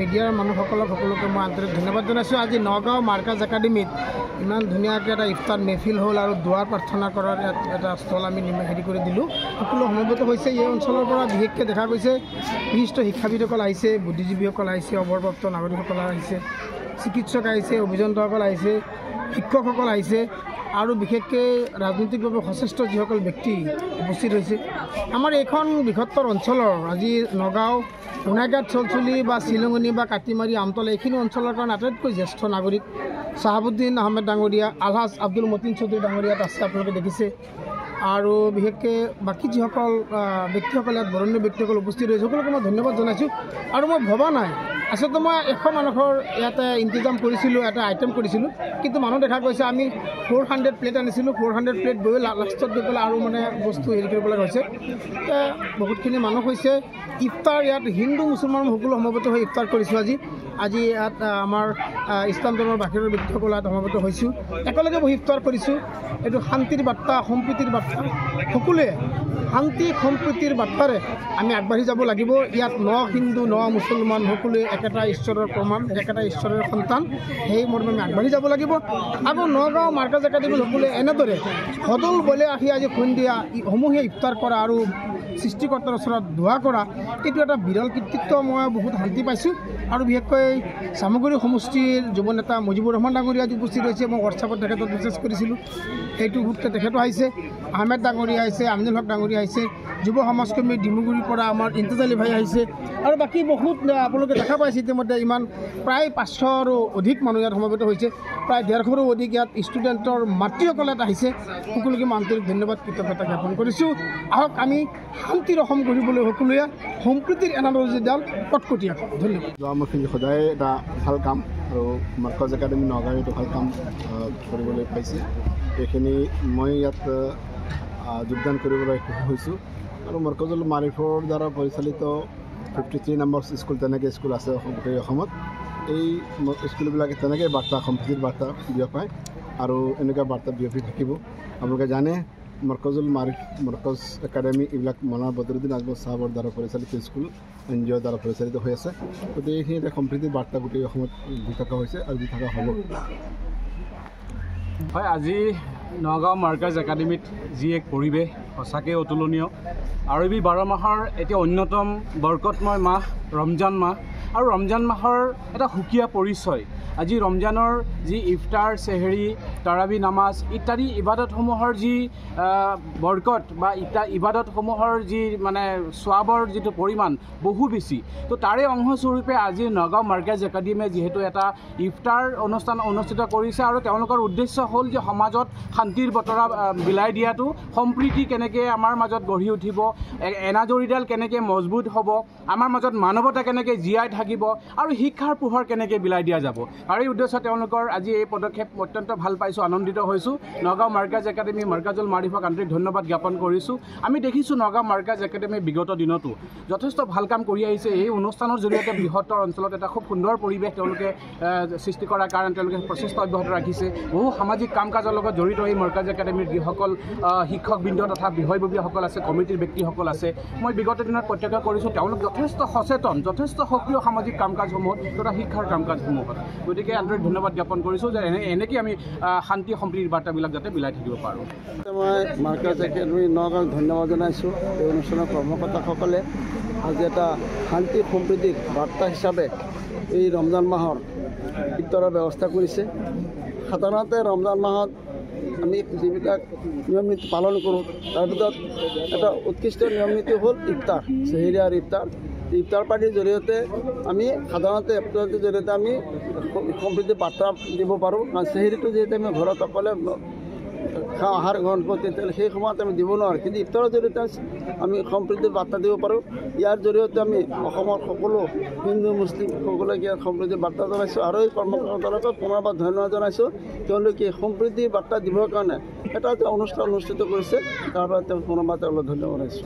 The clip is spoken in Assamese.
মিডিয়াৰ মানুহসকলক সকলোকে মই আন্তৰিক ধন্যবাদ জনাইছোঁ। আজি নগাঁও মাৰ্কাজ একাডেমীত ইমান ধুনীয়াকৈ এটা ইফতাৰ মেহফিল হ'ল আৰু দুৱাৰ প্ৰাৰ্থনা কৰাৰ এটা স্থল আমি হেৰি কৰি দিলোঁ। সকলো সমবেত হৈছে। এই অঞ্চলৰ পৰা বিশেষকৈ দেখা গৈছে বিশিষ্ট শিক্ষাবিদসকল আহিছে, বুদ্ধিজীৱীসকল আহিছে, অৱসৰপ্ৰাপ্ত নাগৰিকসকল আহিছে, চিকিৎসক আহিছে, অভিযন্তাসকল আহিছে, শিক্ষকসকল আহিছে আৰু বিশেষকৈ ৰাজনৈতিকভাৱে সচেষ্ট যিসকল ব্যক্তি উপস্থিত হৈছে। আমাৰ এইখন বৃহত্তৰ অঞ্চলৰ আজি নগাঁও, সোণাইঘাট, চলচলি বা চিলঙনি বা কাটিমাৰী, আমতলা এইখিনি অঞ্চলৰ কাৰণে আটাইতকৈ জ্যেষ্ঠ নাগৰিক চাহাবুদ্দিন আহমেদ ডাঙৰীয়া, আলহাজ আব্দুল মতিন চৌধুৰী ডাঙৰীয়াত আছে, আপোনালোকে দেখিছে। আৰু বিশেষকৈ বাকী যিসকল ব্যক্তিসকল ইয়াত বৰেণ্য ব্যক্তিসকল উপস্থিত হৈছে সকলোকে মই ধন্যবাদ জনাইছোঁ। আৰু মই ভবা নাই আচলতে মই 100 মানুহৰ ইয়াতে ইন্তজাম কৰিছিলোঁ, এটা আইটেম কৰিছিলোঁ, কিন্তু মানুহ দেখা গৈছে আমি 400 প্লেট আনিছিলোঁ। 400 প্লেট গৈ লাষ্টত গৈ পেলাই আৰু মানে বস্তু হেৰি কৰিব লগা হৈছে। বহুতখিনি মানুহ হৈছে। ইফতাৰ ইয়াত হিন্দু মুছলমান সকলো সমবেত হৈ ইফতাৰ কৰিছোঁ। আজি ইয়াত আমাৰ ইছলাম ধৰ্মৰ বাহিৰৰ ব্যক্তিসকল ইয়াত সমবেত হৈছোঁ, একেলগে বহি ইফতাৰ কৰিছোঁ। এইটো শান্তিৰ বাৰ্তা, সম্প্ৰীতিৰ বাৰ্তা। সকলোৱে শান্তি সম্প্ৰীতিৰ বাৰ্তাৰে আমি আগবাঢ়ি যাব লাগিব। ইয়াত ন হিন্দু ন মুছলমান সকলোৱে একেটা ঈশ্বৰৰ প্ৰমাণ, একেটা ঈশ্বৰৰ সন্তান। সেই মৰ্মে আমি আগবাঢ়ি যাব লাগিব। আকৌ নগাঁও মাৰ্কাজ একাডেমীত সকলোৱে এনেদৰে সদল বলে আহি আজি সন্ধিয়া সমূহীয়া ইফতাৰ কৰা আৰু সৃষ্টিকৰ্তাৰ ওচৰত দোৱা কৰা, এইটো এটা বিৰল কৃতিত্ব। মই বহুত শান্তি পাইছোঁ। আৰু বিশেষকৈ চামগুৰি সমষ্টিৰ যুৱ নেতা মুজিবুৰ ৰহমান ডাঙৰীয়া আজি উপস্থিত হৈছে। মই হোৱাটছআপত তেখেতক মেছেজ কৰিছিলোঁ, সেইটো সূত্ৰে তেখেতো আহিছে। আহমেদ ডাঙৰীয়া আহিছে, আমিনুল হক ডাঙৰীয়া আহিছে, যুৱ সমাজ কৰ্মী ডিমুগুৰিৰ পৰা আমাৰ ইমতিয়াজ আলী ভাই আহিছে। আৰু বাকী বহুত আপোনালোকে দেখা পাইছে ইতিমধ্যে ইমান প্ৰায় 500ৰো অধিক মানুহ ইয়াত সমবেত হৈছে। প্ৰায় 150ৰো অধিক ইয়াত ষ্টুডেণ্টৰ মাতৃসকল ইয়াত আহিছে। সকলোকে মই আন্তৰিক ধন্যবাদ কৃতজ্ঞতা জ্ঞাপন কৰিছোঁ। আহক আমি শান্তিৰ অসম গঢ়িবলৈ সকলোৱে সম্প্ৰীতিৰ এনাৰ্জিডাল কটকটীয়া। ধন্যবাদ। যোৱামুখী সদায় এটা ভাল কাম আৰু মাৰ্কাজ একাডেমী নগাঁও এইটো ভাল কাম কৰিবলৈ পাইছে। এইখিনি মই ইয়াত যোগদান কৰিবলৈ হৈছোঁ। আৰু মাৰ্কাজুল মাৰিফৰ দ্বাৰা পৰিচালিত 53 নম্বৰ স্কুল তেনেকৈ স্কুল আছে গোটেই অসমত। এই স্কুলবিলাকে তেনেকৈ বাৰ্তা, সম্প্ৰীতিৰ বাৰ্তা বিয়পায় আৰু এনেকুৱা বাৰ্তা বিয়পি থাকিব। আপোনালোকে জানে মাৰ্কাজ একাডেমী এইবিলাক মৌলানা বদৰুদ্দিন আজমল চাহাবৰ দ্বাৰা পৰিচালিত স্কুল, NGOৰ দ্বাৰা পৰিচালিত হৈ আছে। গতিকে এইখিনি এটা সম্প্ৰীতিৰ বাৰ্তা গোটেই অসমত দি থকা হৈছে আৰু দি থকা হ'ব। হয়, আজি নগাঁও মাৰ্কাজ একাডেমীত যি এক পৰিৱেশ সঁচাকৈ অতুলনীয়। আৰবী 12 মাহৰ এতিয়া অন্যতম বৰকতময় মাহ ৰমজান মাহ, আৰু ৰমজান মাহৰ এটা সুকীয়া পৰিচয়। আজি ৰমজানৰ যি ইফতাৰ, চেহেৰি, তাৰাবি নামাজ ইত্যাদি ইবাদতসমূহৰ যি বৰকত বা ইবাদতসমূহৰ যি মানে সোৱাবৰ যিটো পৰিমাণ বহু বেছি। তো তাৰে অংশস্বৰূপে আজি নগাঁও মাৰ্কাজ একাডেমীয়ে যিহেতু এটা ইফতাৰ অনুষ্ঠান অনুষ্ঠিত কৰিছে আৰু তেওঁলোকৰ উদ্দেশ্য হ'ল যে সমাজত শান্তিৰ বতৰা বিলাই দিয়াটো, সম্প্ৰীতি কেনেকৈ আমাৰ মাজত গঢ়ি উঠিব, এনাজৰীডাল কেনেকৈ মজবুত হ'ব, আমাৰ মাজত মানৱতা কেনেকৈ জীয়াই থাকিব আৰু শিক্ষাৰ পোহৰ কেনেকৈ বিলাই দিয়া যাব। আৰু এই উদ্দেশ্যে তেওঁলোকৰ আজি এই পদক্ষেপ অত্যন্ত ভাল পাইছোঁ, আনন্দিত হৈছোঁ। নগাঁও মাৰ্কাজ একাডেমী, মাৰ্কাজুল মাৰিফক আন্তৰিক ধন্যবাদ জ্ঞাপন কৰিছোঁ। আমি দেখিছোঁ নগাঁও মাৰ্কাজ একাডেমী বিগত দিনতো যথেষ্ট ভাল কাম কৰি আহিছে। এই অনুষ্ঠানৰ জৰিয়তে বৃহত্তৰ অঞ্চলত এটা খুব সুন্দৰ পৰিৱেশ তেওঁলোকে সৃষ্টি কৰাৰ কাৰণে তেওঁলোকে প্ৰচেষ্টা অব্যাহত ৰাখিছে। বহু সামাজিক কাম কাজৰ লগত জড়িত এই মাৰ্কাজ একাডেমীৰ যিসকল শিক্ষকবৃন্দ তথা বিষয়ববীয়াসকল আছে, কমিটিৰ ব্যক্তিসকল আছে, মই বিগত দিনত প্ৰত্যক্ষ কৰিছোঁ তেওঁলোক যথেষ্ট সচেতন, যথেষ্ট সক্ৰিয় সামাজিক কাম কাজসমূহত তথা শিক্ষাৰ কাম কাজসমূহত। গতিকে আন্তৰিক ধন্যবাদ জ্ঞাপন কৰিছোঁ যে এনেকৈ আমি শান্তি সম্প্ৰীতিৰ বাৰ্তাবিলাক যাতে বিলাই থাকিব পাৰোঁ। মই মাৰ্কাজ একাডেমী নগাঁৱক ধন্যবাদ জনাইছোঁ। এই অনুষ্ঠানৰ কৰ্মকৰ্তাসকলে আজি এটা শান্তি সম্প্ৰীতিৰ বাৰ্তা হিচাপে এই ৰমজান মাহৰ ইফতাৰৰ ব্যৱস্থা কৰিছে। সাধাৰণতে ৰমজান মাহত আমি যিবিলাক নিয়ম নীতি পালন কৰোঁ তাৰ ভিতৰত এটা উৎকৃষ্ট নিয়ম নীতি হ'ল ইফতাৰ, চেহেৰি আৰু ইফতাৰ। ইফতাৰ পাৰ্টিৰ জৰিয়তে আমি সাধাৰণতে ইফতাৰৰ জৰিয়তে আমি সম্প্ৰীতিৰ বাৰ্তা দিব পাৰোঁ। কাৰণ চেহেৰিটো যিহেতু আমি ঘৰত অকলে আহাৰ গ্ৰহণ কৰোঁ, তেতিয়াহ'লে সেই সময়ত আমি দিব নোৱাৰোঁ। কিন্তু ইফতাৰৰ জৰিয়তে আমি সম্প্ৰীতিৰ বাৰ্তা দিব পাৰোঁ। ইয়াৰ জৰিয়তে আমি অসমৰ সকলো হিন্দু মুছলিম সকলোকে সম্প্ৰীতিৰ বাৰ্তা জনাইছোঁ। আৰু এই কৰ্মকৰ্তাসকলক পুনৰবাৰ ধন্যবাদ জনাইছোঁ। তেওঁলোকে সম্প্ৰীতিৰ বাৰ্তা দিবৰ কাৰণে এটা অনুষ্ঠান অনুষ্ঠিত কৰিছে, তাৰ বাবে পুনৰবাৰ তেওঁলোকক ধন্যবাদ জনাইছোঁ।